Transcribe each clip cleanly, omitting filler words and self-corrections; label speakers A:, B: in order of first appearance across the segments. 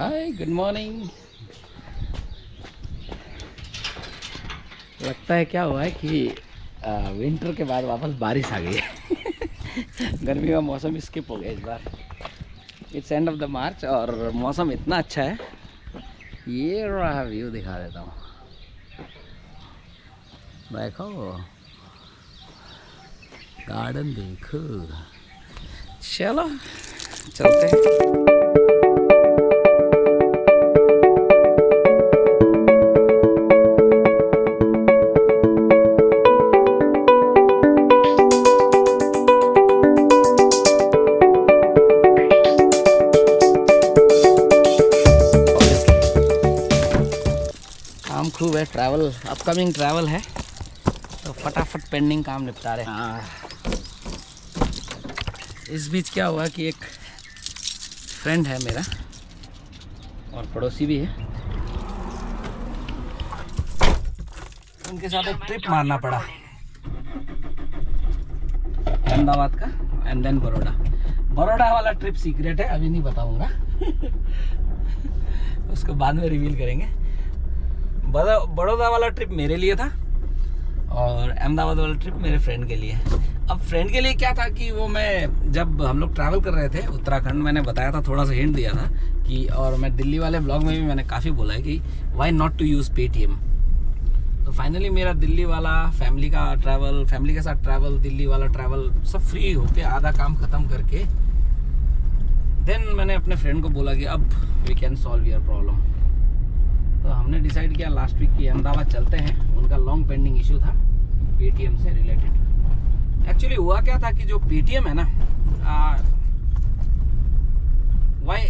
A: Hi good morning. लगता है क्या हुआ है कि विंटर के बाद वापस बारिश आ गई है। गर्मी का मौसम स्किप हो गया इस बार। इट्स एंड ऑफ द मार्च और मौसम इतना अच्छा है। ये रहा व्यू, दिखा देता हूँ, देखो गार्डन देखो। चलो चलते हैं। काम खूब है, ट्रैवल अपकमिंग ट्रैवल है तो फटाफट पेंडिंग काम निपटा रहे हैं। इस बीच क्या हुआ कि एक फ्रेंड है मेरा और पड़ोसी भी है, उनके साथ एक ट्रिप मारना पड़ा अहमदाबाद का एंड देन बड़ौदा वाला ट्रिप सीक्रेट है, अभी नहीं बताऊंगा। उसको बाद में रिवील करेंगे। बड़ौदा वाला ट्रिप मेरे लिए था और अहमदाबाद वाला ट्रिप मेरे फ्रेंड के लिए। अब फ्रेंड के लिए क्या था कि वो मैं जब हम लोग ट्रैवल कर रहे थे उत्तराखंड, मैंने बताया था, थोड़ा सा हिंट दिया था कि, और मैं दिल्ली वाले ब्लॉग में भी मैंने काफ़ी बोला है कि why not to use Paytm. तो फाइनली मेरा दिल्ली वाला फैमिली के साथ ट्रैवल, दिल्ली वाला ट्रैवल सब फ्री होके आधा काम ख़त्म करके देन मैंने अपने फ्रेंड को बोला कि अब we can solve your problem. तो हमने डिसाइड किया लास्ट वीक कि अहमदाबाद चलते हैं। उनका लॉन्ग पेंडिंग इशू था पेटीएम से रिलेटेड। एक्चुअली हुआ क्या था कि जो पेटीएम है ना, why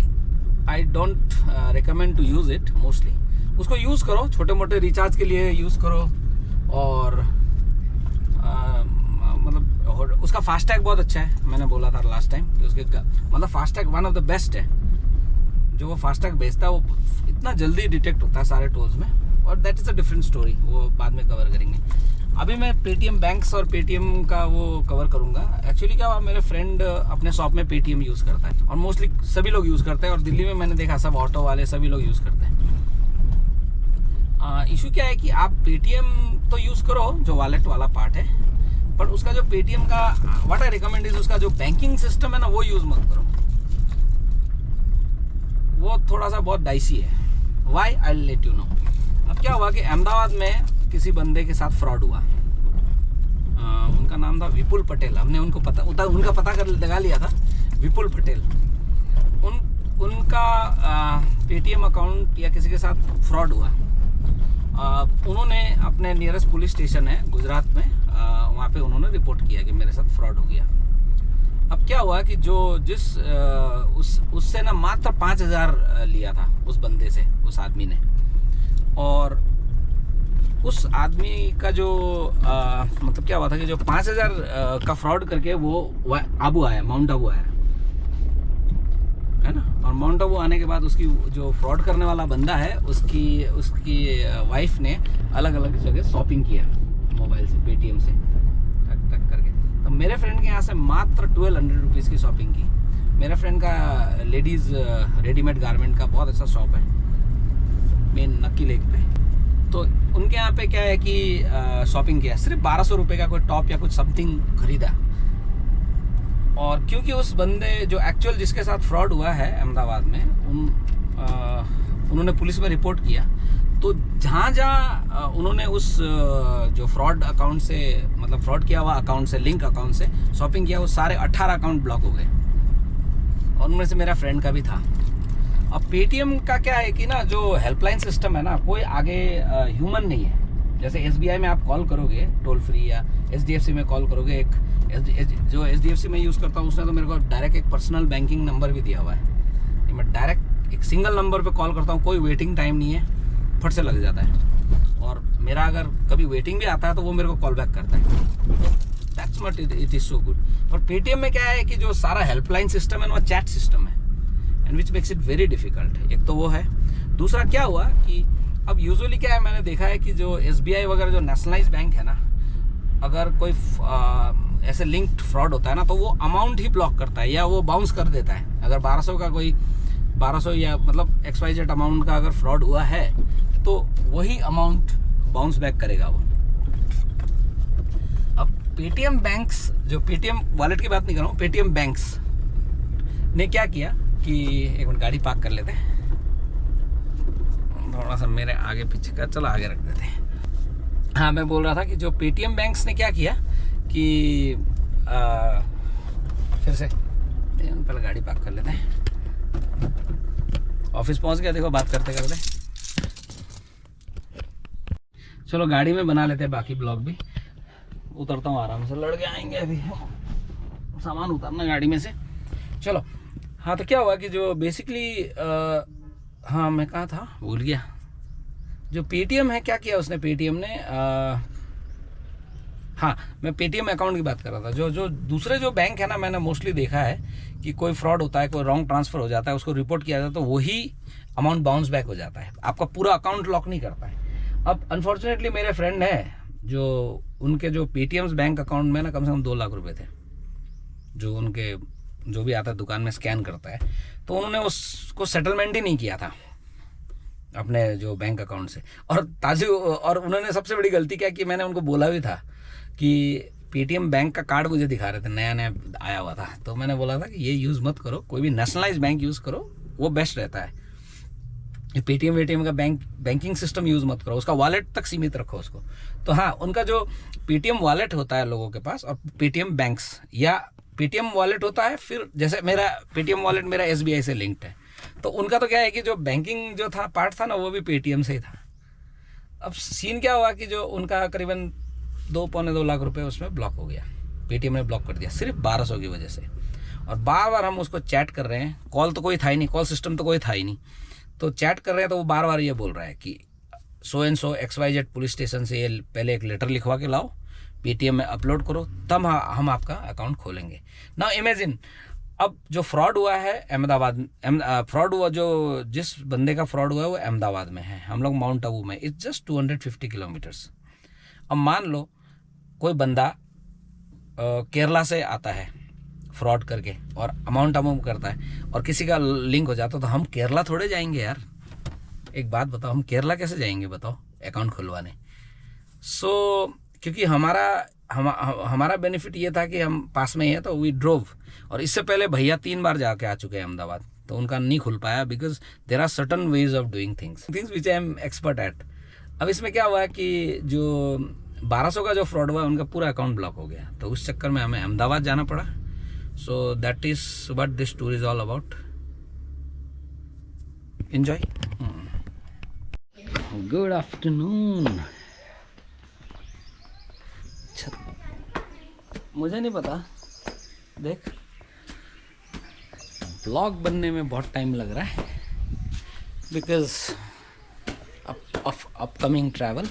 A: I don't recommend to use it mostly. उसको यूज़ करो, छोटे मोटे रिचार्ज के लिए यूज़ करो और मतलब उसका फास्टैग बहुत अच्छा है। मैंने बोला था लास्ट टाइम कि उसके मतलब FASTag one of the best है। जो वो फास्टैग भेजता है वो इतना जल्दी डिटेक्ट होता है सारे टोल्स में, और that is a different story, वो बाद में कवर करेंगे। अभी मैं पेटीएम बैंक्स और पेटीएम का वो कवर करूंगा। एक्चुअली क्या हुआ, मेरे फ्रेंड अपने शॉप में पेटीएम यूज़ करता है और मोस्टली सभी लोग यूज़ करते हैं, और दिल्ली में मैंने देखा सब ऑटो वाले सभी लोग यूज़ करते हैं। इशू क्या है कि आप पेटीएम तो यूज़ करो जो वॉलेट वाला पार्ट है, पर उसका जो पेटीएम का व्हाट आई रिकमेंड इज उसका जो बैंकिंग सिस्टम है ना, वो यूज़ मत करो। वो थोड़ा सा बहुत डाइसी है। Why I let you know. अब क्या हुआ कि अहमदाबाद में किसी बंदे के साथ फ्रॉड हुआ। उनका नाम था विपुल पटेल। हमने उनको उनका पता कर लगा लिया था, विपुल पटेल। उनका पेटीएम अकाउंट या किसी के साथ फ्रॉड हुआ। उन्होंने अपने नियरेस्ट पुलिस स्टेशन है गुजरात में, वहाँ पे उन्होंने रिपोर्ट किया कि मेरे साथ फ्रॉड हो गया। अब क्या हुआ कि उससे ना मात्र 5,000 लिया था उस बंदे से, उस आदमी ने। और उस आदमी का जो मतलब क्या हुआ था कि जो 5,000 का फ्रॉड करके वो माउंट आबू आया है ना। और माउंट आबू आने के बाद उसकी जो फ्रॉड करने वाला बंदा है उसकी वाइफ ने अलग अलग जगह शॉपिंग किया मोबाइल से, पेटीएम से टक टक करके। तो मेरे फ्रेंड के यहाँ से मात्र 1200 रुपीज़ की शॉपिंग की। मेरे फ्रेंड का लेडीज़ रेडीमेड गारमेंट का बहुत अच्छा शॉप है मेन नक्की लेक पे। तो उनके यहाँ पे क्या है कि शॉपिंग किया, सिर्फ 1200 रुपये का कोई टॉप या कुछ समथिंग खरीदा। और क्योंकि उस बंदे जो एक्चुअल जिसके साथ फ्रॉड हुआ है अहमदाबाद में, उन्होंने पुलिस में रिपोर्ट किया। तो जहाँ उन्होंने उस जो फ्रॉड अकाउंट से, मतलब फ्रॉड किया हुआ अकाउंट से, लिंक अकाउंट से शॉपिंग किया, वो सारे 18 अकाउंट ब्लॉक हो गए और उनमें से मेरा फ्रेंड का भी था। अब पेटीएम का क्या है कि ना, जो हेल्पलाइन सिस्टम है ना, कोई आगे ह्यूमन नहीं है। जैसे एसबीआई में आप कॉल करोगे टोल फ्री, या एचडीएफसी में कॉल करोगे, जो एचडीएफसी में यूज़ करता हूँ उसने तो मेरे को डायरेक्ट एक पर्सनल बैंकिंग नंबर भी दिया हुआ है कि मैं डायरेक्ट एक सिंगल नंबर पे कॉल करता हूँ, कोई वेटिंग टाइम नहीं है, फट से लग जाता है। और मेरा अगर कभी वेटिंग भी आता है तो वो मेरे को कॉल बैक करता है। That's what it is so good. और पेटीएम में क्या है कि जो सारा हेल्पलाइन सिस्टम है वो चैट सिस्टम है, and which makes it very difficult. एक तो वो है। दूसरा क्या हुआ कि अब यूजुअली क्या है, मैंने देखा है कि जो एसबीआई वगैरह जो नेशनलाइज बैंक है ना, अगर कोई ऐसे लिंक्ड फ्रॉड होता है ना, तो वो अमाउंट ही ब्लॉक करता है या वो बाउंस कर देता है। अगर 1200 का कोई 1200 या मतलब XYZ अमाउंट का अगर फ्रॉड हुआ है तो वही अमाउंट बाउंस बैक करेगा वो। अब पेटीएम बैंक्स, जो पेटीएम वॉलेट की बात नहीं कर रहा हूँ, पेटीएम बैंक्स ने क्या किया कि एक मिनट गाड़ी पार्क कर लेते हैं, थोड़ा सा मेरे आगे पीछे का, चलो आगे रख देते हैं। हाँ, मैं बोल रहा था कि जो पेटीएम बैंक्स ने क्या किया कि फिर से पहले गाड़ी पार्क कर लेते हैं। ऑफिस पहुंच गया, देखो बात करते करते। चलो गाड़ी में बना लेते हैं बाकी ब्लॉग भी। उतरता हूँ आराम से, लड़के आएंगे अभी, सामान उतारना गाड़ी में से। चलो, हाँ तो क्या हुआ कि जो बेसिकली हाँ मैं कहाँ था भूल गया। जो पेटीएम है, क्या किया उसने, पेटीएम ने हाँ मैं पेटीएम अकाउंट की बात कर रहा था। जो दूसरे जो बैंक है ना, मैंने मोस्टली देखा है कि कोई फ्रॉड होता है, कोई रॉन्ग ट्रांसफ़र हो जाता है, उसको रिपोर्ट किया जाता है तो वही अमाउंट बाउंस बैक हो जाता है, आपका पूरा अकाउंट लॉक नहीं करता है। अब अनफॉर्चुनेटली मेरे फ्रेंड है जो उनके जो पेटीएम बैंक अकाउंट में ना कम से कम 2 लाख रुपए थे, जो उनके जो भी आता है दुकान में स्कैन करता है, तो उन्होंने उसको सेटलमेंट ही नहीं किया था अपने जो बैंक अकाउंट से। और उन्होंने सबसे बड़ी गलती क्या की, मैंने उनको बोला भी था कि पेटीएम बैंक का कार्ड मुझे दिखा रहे थे, नया नया आया हुआ था, तो मैंने बोला था कि ये यूज़ मत करो, कोई भी नेशनलाइज बैंक यूज़ करो, वो बेस्ट रहता है। पेटीएम वेटीएम का बैंकिंग सिस्टम यूज़ मत करो, उसका वॉलेट तक सीमित रखो उसको। तो हाँ, उनका जो पेटीएम वॉलेट होता है लोगों के पास, और पेटीएम बैंक्स या पेटीएम वॉलेट होता है, फिर जैसे मेरा पेटीएम वॉलेट मेरा SBI से लिंक्ड है, तो उनका तो क्या है कि जो बैंकिंग जो था पार्ट था ना, वो भी पेटीएम से ही था। अब सीन क्या हुआ कि जो उनका करीबन 2-2.25 लाख रुपए उसमें ब्लॉक हो गया, पेटीएम ने ब्लॉक कर दिया सिर्फ 1200 की वजह से। और बार बार हम उसको चैट कर रहे हैं, कॉल तो कोई था ही नहीं, कॉल सिस्टम तो कोई था ही नहीं, तो चैट कर रहे हैं तो वो बार बार ये बोल रहा है कि so and so XYZ police station से ये पहले एक लेटर लिखवा के लाओ, पेटीएम में अपलोड करो, तब हम आपका अकाउंट खोलेंगे। नाउ इमेजिन, अब जो फ्रॉड हुआ है अहमदाबाद, फ्रॉड हुआ जो जिस बंदे का फ्रॉड हुआ है वो अहमदाबाद में है, हम लोग माउंट आबू में, इट्स जस्ट 250 किलोमीटर्स। अब मान लो कोई बंदा केरला से आता है फ्रॉड करके और अमाउंट करता है और किसी का लिंक हो जाता, तो हम केरला थोड़े जाएंगे यार, एक बात बताओ, हम केरला कैसे जाएंगे बताओ अकाउंट खुलवाने। क्योंकि हमारा बेनिफिट ये था कि हम पास में ही है, तो वी ड्रोव। और इससे पहले भैया 3 बार जाके आ चुके हैं अहमदाबाद, तो उनका नहीं खुल पाया, because there are certain ways of doing things which I am expert at. अब इसमें क्या हुआ कि जो 1200 का जो फ्रॉड हुआ उनका पूरा अकाउंट ब्लॉक हो गया, तो उस चक्कर में हमें अहमदाबाद जाना पड़ा। So that is what this tour is all about. Enjoy. Good afternoon. मुझे नहीं पता, देख ब्लॉग बनने में बहुत टाइम लग रहा है, बिकॉज ऑफ अपकमिंग ट्रैवल,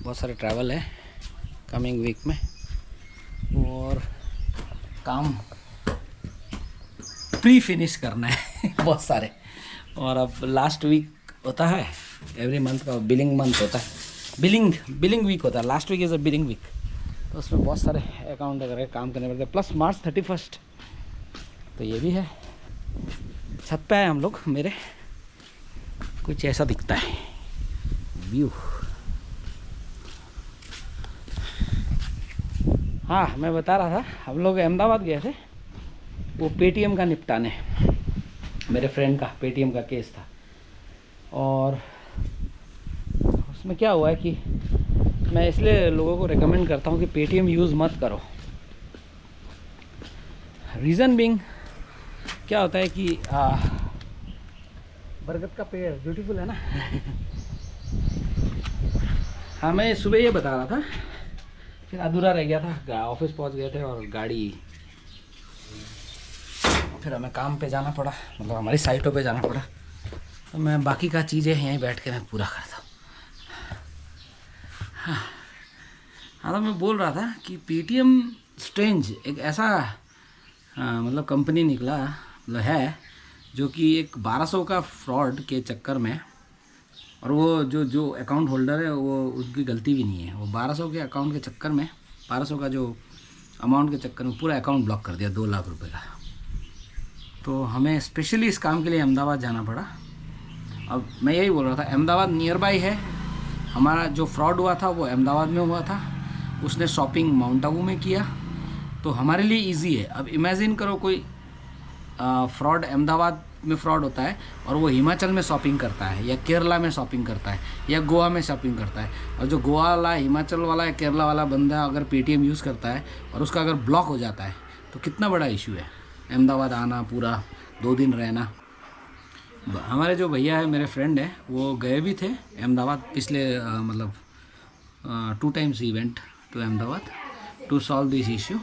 A: बहुत सारे ट्रैवल है कमिंग वीक में, और काम प्री फिनिश करना है बहुत सारे। और अब लास्ट वीक होता है, एवरी मंथ का बिलिंग मंथ होता है, बिलिंग वीक होता है, last week is a billing week, तो उसमें बहुत सारे अकाउंट वगैरह काम करने पड़ते हैं, प्लस मार्च 31, तो ये भी है। छत पे आए हम लोग, मेरे कुछ ऐसा दिखता है व्यू। हाँ, मैं बता रहा था, हम लोग अहमदाबाद गए थे वो पेटीएम का निपटाने, मेरे फ्रेंड का पेटीएम का केस था, और उसमें क्या हुआ है कि मैं इसलिए लोगों को रेकमेंड करता हूँ कि पेटीएम यूज़ मत करो। रीज़न बीइंग क्या होता है कि बरगद का पेड़ ब्यूटीफुल है ना हाँ, मैं सुबह ये बता रहा था, फिर अधूरा रह गया था, ऑफिस पहुंच गए थे और गाड़ी, फिर हमें काम पे जाना पड़ा, मतलब हमारी साइटों पे जाना पड़ा, तो मैं बाकी का चीज़ें यहीं बैठ के मैं पूरा करता हूँ। हाँ, तो मैं बोल रहा था कि पेटीएम स्ट्रेंज एक ऐसा मतलब कंपनी निकला, मतलब है, जो कि एक 1200 का फ्रॉड के चक्कर में, और वो जो अकाउंट होल्डर है वो उसकी गलती भी नहीं है, वो 1200 के अकाउंट के चक्कर में, 1200 का जो अमाउंट के चक्कर में पूरा अकाउंट ब्लॉक कर दिया 2 लाख रुपए का। तो हमें स्पेशली इस काम के लिए अहमदाबाद जाना पड़ा। अब मैं यही बोल रहा था, अहमदाबाद नियर बाई है। हमारा जो फ्रॉड हुआ था वो अहमदाबाद में हुआ था, उसने शॉपिंग माउंट आबू में किया, तो हमारे लिए इजी है। अब इमेजिन करो कोई फ्रॉड अहमदाबाद में फ्रॉड होता है और वो हिमाचल में शॉपिंग करता है या केरला में शॉपिंग करता है या गोवा में शॉपिंग करता है, और जो गोवा वाला, हिमाचल वाला या केरला वाला बंदा अगर पेटीएम यूज़ करता है और उसका अगर ब्लॉक हो जाता है तो कितना बड़ा इशू है। अहमदाबाद आना, पूरा 2 दिन रहना। हमारे जो भैया है, मेरे फ्रेंड है, वो गए भी थे अहमदाबाद पिछले मतलब 2 times ही went to Ahmedabad to solve this issue.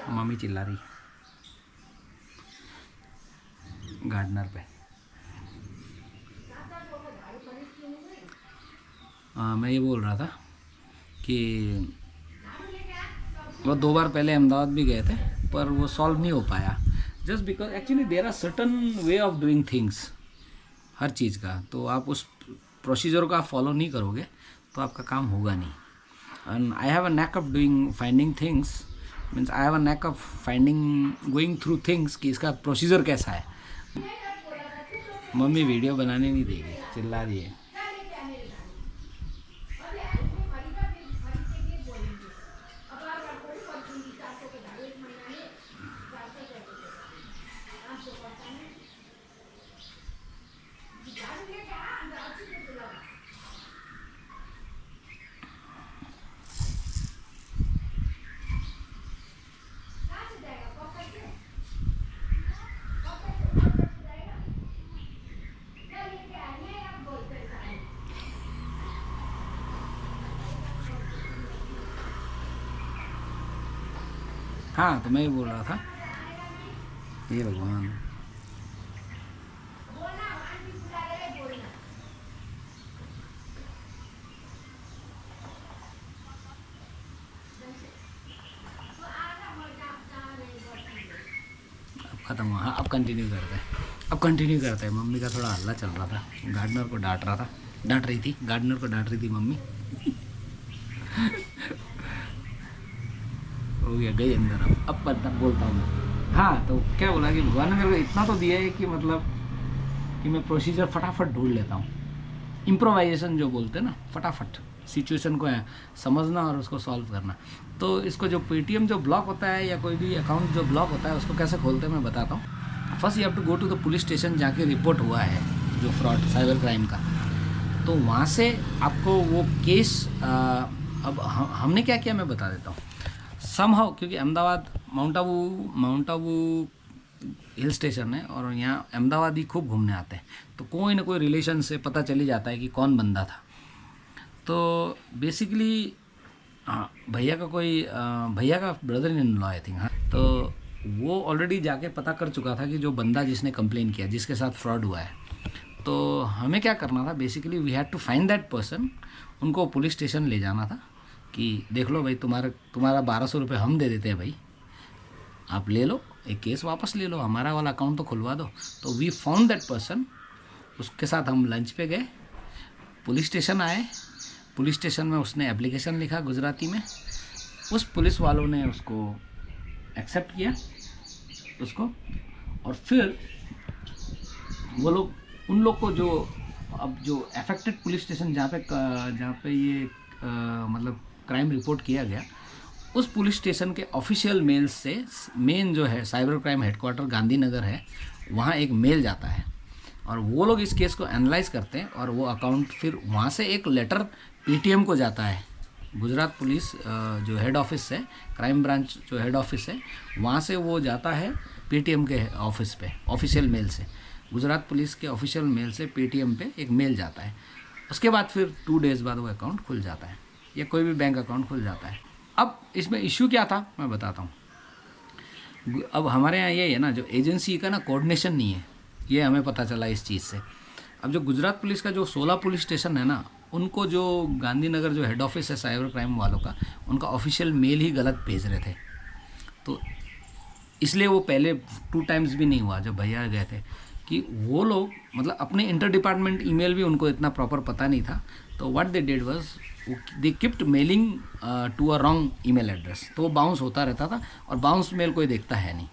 A: Mummy चिल्ला रही गार्डनर पे। मैं ये बोल रहा था कि वो 2 बार पहले अहमदाबाद भी गए थे पर वो सॉल्व नहीं हो पाया, just because actually there are certain way of doing things हर चीज़ का। तो आप उस प्रोसीजर को आप फॉलो नहीं करोगे तो आपका काम होगा नहीं। And I have a knack of doing finding things, means I have a knack of finding going through things कि इसका प्रोसीजर कैसा है। मम्मी वीडियो बनाने नहीं देगी, चिल्ला रही है। हाँ, तो मैं ये बोल रहा था, ये भगवान, अब ख़त्म हुआ। हाँ, अब कंटिन्यू करते हैं। मम्मी का थोड़ा हल्ला चल रहा था, गार्डनर को डांट रही थी मम्मी। हो गया, गई अंदर। अब बोलता हूँ मैं। हाँ, तो क्या बोला कि भगवान ने मेरे को इतना तो दिया है कि मतलब कि मैं प्रोसीजर फटाफट ढूंढ लेता हूँ। इम्प्रोवाइजेशन जो बोलते हैं ना, फटाफट सिचुएशन को समझना और उसको सॉल्व करना। तो इसको जो पेटीएम जो ब्लॉक होता है या कोई भी अकाउंट जो ब्लॉक होता है उसको कैसे खोलते हैं मैं बताता हूँ। First you have to go to the police station जाके रिपोर्ट हुआ है जो फ्रॉड साइबर क्राइम का, तो वहाँ से आपको वो केस अब हमने क्या किया मैं बता देता हूँ। समहाउ क्योंकि Ahmedabad mount Abu hill station है और यहाँ अहमदाबादी खूब घूमने आते हैं, तो कोई ना कोई रिलेशन से पता चल ही जाता है कि कौन बंदा था। तो बेसिकली भैया का brother in law I think. हाँ, तो वो ऑलरेडी जाके पता कर चुका था कि जो बंदा जिसने कंप्लेन किया, जिसके साथ फ्रॉड हुआ है, तो हमें क्या करना था, basically we had to find that person. उनको पुलिस स्टेशन ले जाना था कि देख लो भाई, तुम्हारा 1200 रुपये हम दे देते हैं भाई, आप ले लो, एक केस वापस ले लो, हमारा वाला अकाउंट तो खुलवा दो। तो वी फाउंड दैट पर्सन, उसके साथ हम लंच पे गए, पुलिस स्टेशन आए। पुलिस स्टेशन में उसने एप्लीकेशन लिखा गुजराती में, उस पुलिस वालों ने उसको एक्सेप्ट किया उसको, और फिर वो लोग, उन लोग को जो अफेक्टेड पुलिस स्टेशन जहाँ पे ये मतलब क्राइम रिपोर्ट किया गया, उस पुलिस स्टेशन के ऑफिशियल मेल से मेन जो है साइबर क्राइम हेडक्वार्टर गांधीनगर है, वहाँ एक मेल जाता है और वो लोग इस केस को एनालाइज करते हैं और वो अकाउंट फिर वहाँ से एक लेटर पेटीएम को जाता है। गुजरात पुलिस जो हेड ऑफिस है, क्राइम ब्रांच जो हेड ऑफिस है, वहाँ से वो जाता है पेटीएम के ऑफिस पे ऑफिशियल मेल से। गुजरात पुलिस के ऑफिशियल मेल से पेटीएम पे एक मेल जाता है। उसके बाद फिर 2 days बाद वो अकाउंट खुल जाता है या कोई भी बैंक अकाउंट खुल जाता है। अब इसमें इशू क्या था मैं बताता हूँ। अब हमारे यहाँ ये है ना, जो एजेंसी का ना कोऑर्डिनेशन नहीं है, ये हमें पता चला इस चीज़ से। अब जो गुजरात पुलिस का जो 16 पुलिस स्टेशन है ना, उनको जो गांधीनगर जो हेड ऑफिस है साइबर क्राइम वालों का, उनका ऑफिशियल मेल ही गलत भेज रहे थे। तो इसलिए वो पहले 2 times भी नहीं हुआ जब भैया गए थे कि वो लोग मतलब अपने इंटर डिपार्टमेंट ईमेल भी उनको इतना प्रॉपर पता नहीं था। तो what they did was they kept mailing to a wrong email address, तो वो बाउंस होता रहता था और बाउंस मेल कोई देखता है नहीं।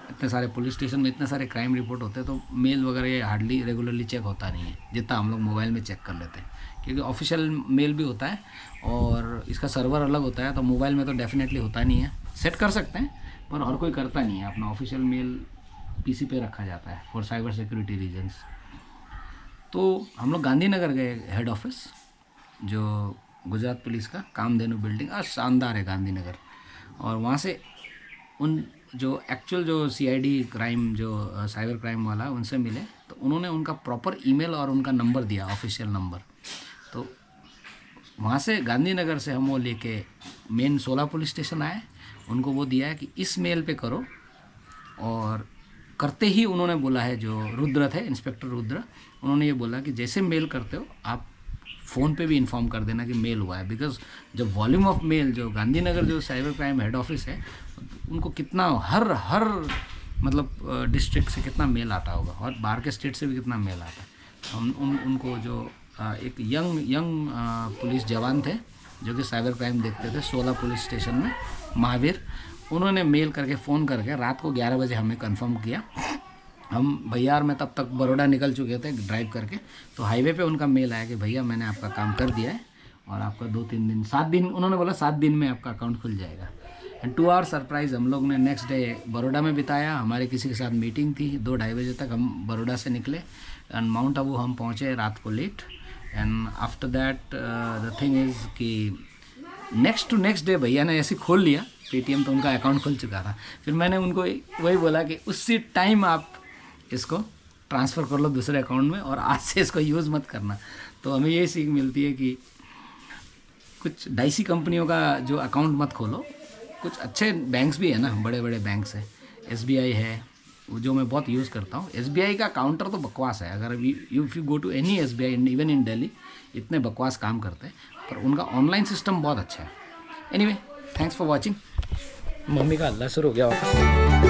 A: इतने सारे पुलिस स्टेशन में इतने सारे क्राइम रिपोर्ट होते हैं, तो मेल वगैरह ये हार्डली रेगुलरली चेक होता नहीं है जितना हम लोग मोबाइल में चेक कर लेते हैं, क्योंकि ऑफिशियल मेल भी होता है और इसका सर्वर अलग होता है, तो मोबाइल में तो डेफिनेटली होता नहीं है। सेट कर सकते हैं पर हर कोई करता नहीं है, अपना ऑफिशियल मेल पीसी पे रखा जाता है फॉर साइबर सिक्योरिटी रीजंस। तो हम लोग गांधीनगर गए हेड ऑफिस, जो गुजरात पुलिस का कामधेनु बिल्डिंग, शानदार है गांधीनगर। और वहाँ से उन जो एक्चुअल जो सीआईडी क्राइम जो साइबर क्राइम वाला उनसे मिले, तो उन्होंने उनका प्रॉपर ईमेल और उनका नंबर दिया, ऑफिशियल नंबर। तो वहाँ से गांधीनगर से हम वो लेके मेन 16 पुलिस स्टेशन आए, उनको वो दिया है कि इस मेल पे करो। और करते ही उन्होंने बोला है, जो रुद्र थे, इंस्पेक्टर रुद्र, उन्होंने ये बोला कि जैसे मेल करते हो आप फ़ोन पे भी इन्फॉर्म कर देना कि मेल हुआ है। बिकॉज जब वॉल्यूम ऑफ मेल, जो गांधीनगर जो साइबर क्राइम हेड ऑफिस है, उनको कितना हर मतलब डिस्ट्रिक्ट से कितना मेल आता होगा, और बाहर के स्टेट से भी कितना मेल आता है। हम उनको जो एक यंग पुलिस जवान थे जो कि साइबर क्राइम देखते थे 16 पुलिस स्टेशन में, महावीर, उन्होंने मेल करके फ़ोन करके रात को 11 बजे हमें कंफर्म किया। हम भैयार में तब तक बड़ौदा निकल चुके थे ड्राइव करके, तो हाईवे पे उनका मेल आया कि भैया मैंने आपका काम कर दिया है और आपका 2-3 दिन 7 दिन, उन्होंने बोला 7 दिन में आपका अकाउंट खुल जाएगा। एंड 2 आवर सरप्राइज़ हम लोग ने नेक्स्ट डे बड़ौदा में बिताया। हमारे किसी के साथ मीटिंग थी, 2-2:30 बजे तक हम बड़ौदा से निकले एंड माउंट आबू हम पहुँचे रात को late. And after that the thing is कि नेक्स्ट डे भैया ने ऐसे खोल लिया पेटीएम, तो उनका अकाउंट खुल चुका था। फिर मैंने उनको वही बोला कि उसी टाइम आप इसको ट्रांसफ़र कर लो दूसरे अकाउंट में, और आज से इसको यूज़ मत करना। तो हमें यही सीख मिलती है कि कुछ डाइसी कंपनियों का जो अकाउंट मत खोलो। कुछ अच्छे बैंक्स भी है ना, बड़े बड़े बैंक्स है, SBI है जो मैं बहुत यूज़ करता हूँ। SBI का काउंटर तो बकवास है, अगर if you go to any SBI even in Delhi, इतने बकवास काम करते हैं, पर उनका ऑनलाइन सिस्टम बहुत अच्छा है। Anyway, thanks for watching. Mummy का हल्ला शुरू हो गया वापस।